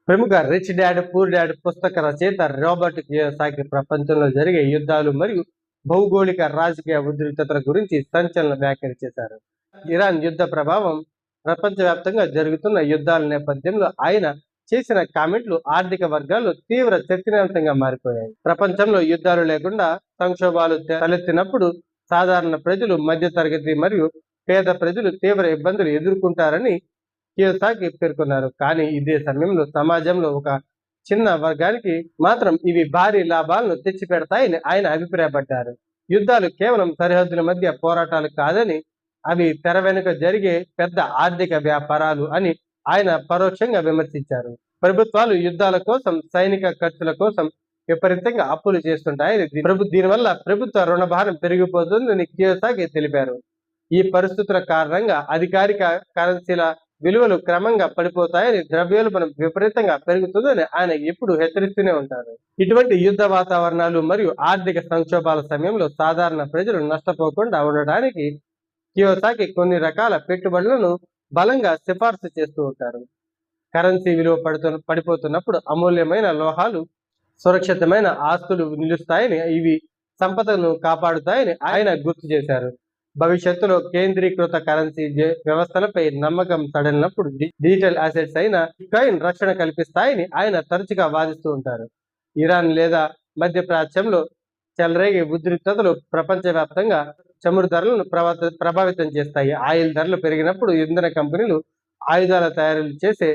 ప్రముఖ rich dad poor dad పుస్తక రచయిత రాబర్ట్ కియోసాకి ప్రపంచంలో జరిగే యుద్ధాలు మరియు భౌగోళిక రాజకీయ ఉద్రిక్తతల గురించి సంచలన వ్యాఖ్యలు చేశారు. ఇరాన్ యుద్ధ ప్రభావం, ప్రపంచవ్యాప్తంగా జరుగుతున్న యుద్ధాల నేపథ్యంలో ఆయన చేసిన కామెంట్లు ఆర్థిక వర్గాల్లో తీవ్ర చర్చనీయాంశంగా మారిపోయాయి. ప్రపంచంలో యుద్ధాలు లేకుండా సంక్షోభాలు తలెత్తినప్పుడు సాధారణ ప్రజలు, మధ్యతరగతి మరియు పేద ప్రజలు తీవ్ర ఇబ్బందులు ఎదుర్కొంటారని కియోసాకి పేర్కొన్నారు. కానీ ఇదే సమయంలో సమాజంలో ఒక చిన్న వర్గానికి మాత్రం ఇవి భారీ లాభాలను తెచ్చిపెడతాయని ఆయన అభిప్రాయపడ్డారు. యుద్ధాలు కేవలం సరిహద్దుల మధ్య పోరాటాలు కాదని, అవి తెర వెనుక జరిగే పెద్ద ఆర్థిక వ్యాపారాలు అని ఆయన పరోక్షంగా విమర్శించారు. ప్రభుత్వాలు యుద్ధాల కోసం, సైనిక ఖర్చుల కోసం విపరీతంగా అప్పులు చేస్తుంటాయని, దీనివల్ల ప్రభుత్వ రుణభారం పెరిగిపోతుందని కియోసాకి తెలిపారు. ఈ పరిస్థితుల కారణంగా అధికారిక కరెన్సీల విలువలు క్రమంగా పడిపోతాయని, ద్రవ్యోల్బణం విపరీతంగా పెరుగుతుందని ఆయన ఎప్పుడు హెచ్చరిస్తూనే ఉంటారు. ఇటువంటి యుద్ధ వాతావరణాలు మరియు ఆర్థిక సంక్షోభాల సమయంలో సాధారణ ప్రజలు నష్టపోకుండా ఉండడానికి కియోసాకి కొన్ని రకాల పెట్టుబడులను బలంగా సిఫార్సు చేస్తూ ఉంటారు. కరెన్సీ విలువ పడిపోతున్నప్పుడు అమూల్యమైన లోహాలు, సురక్షితమైన ఆస్తులు నిలుస్తాయని, ఇవి సంపదను కాపాడుతాయని ఆయన గుర్తు చేశారు. భవిష్యత్తులో కేంద్రీకృత కరెన్సీ వ్యవస్థలపై నమ్మకం సడలినప్పుడు డిజిటల్ అసెట్స్ అయిన బిట్కాయిన్ రక్షణ కల్పిస్తాయని ఆయన తరచుగా వాదిస్తూ ఉంటారు. ఇరాన్ లేదా మధ్యప్రాచ్యంలో చెలరేగే ఉద్రిక్తతలు ప్రపంచవ్యాప్తంగా చమురు ధరలను ప్రభావితం చేస్తాయి. ఆయిల్ ధరలు పెరిగినప్పుడు ఇంధన కంపెనీలు, ఆయుధాల తయారు చేసే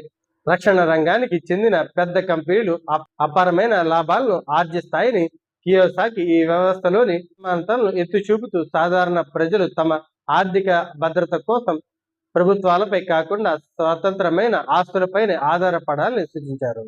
రక్షణ రంగానికి చెందిన పెద్ద కంపెనీలు అపారమైన లాభాలను ఆర్జిస్తాయని కియోసాకి ఈ వ్యవస్థలోని సమానతలను ఎత్తి చూపుతూ సాధారణ ప్రజలు తమ ఆర్థిక భద్రత కోసం ప్రభుత్వాలపై కాకుండా స్వతంత్రమైన ఆస్తులపైనే ఆధారపడాలని సూచించారు.